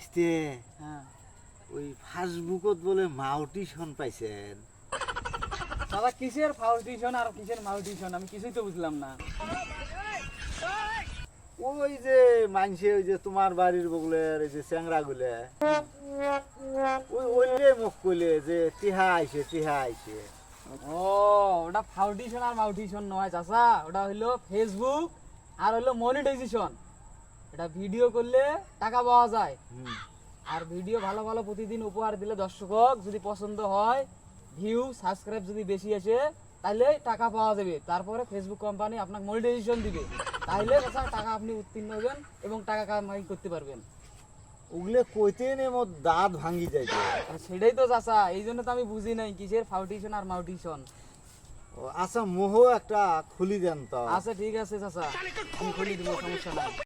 বাইসতে হ্যাঁ ওই ফেসবুকত বলে মাউটিশন পাইছেন। দাদা কিসের ফাউন্ডেশন আর কিসের মাউন্টেশন আমি কিছুই তো বুঝলাম না। ওই যে মানছে ওই যে তোমার বাড়ির বগলের এই যে চ্যাংরা গুলে ওই ওইলে মুখ কইলে যে টিহা আইছে টিহা আইছে। ও ওটা ফাউন্ডেশন আর মাউন্টেশন নয় চাচা, ওটা হইলো ফেসবুক আর হইলো মনিটাইজেশন। এটা ভিডিও করলে টাকা পাওয়া যায়, হুম। আর ভিডিও ভালো ভালো প্রতিদিন উপহার দিলে দর্শক যদি পছন্দ হয়, ভিউ সাবস্ক্রাইব যদি বেশি আসে তাহলে টাকা পাওয়া যাবে। তারপরে ফেসবুক কোম্পানি আপনাকে মনিটাইজেশন দিবে, তাহলে চাচা টাকা আপনি উত্তীর্ণ হবেন এবং টাকা কামাই করতে পারবেন। ওগুলো কইতে নে মোর দাঁত ভাঙ্গি যাইছে। আর সেটাই তো চাচা, এই জন্য তো আমি বুঝি নাই কিসের ফাউন্ডেশন আর মাউন্টেশন। ও আচ্ছা মোহ একটা খুলি দেন তো। আচ্ছা ঠিক আছে চাচা, আমি খুলে দিব, সমস্যা নাই।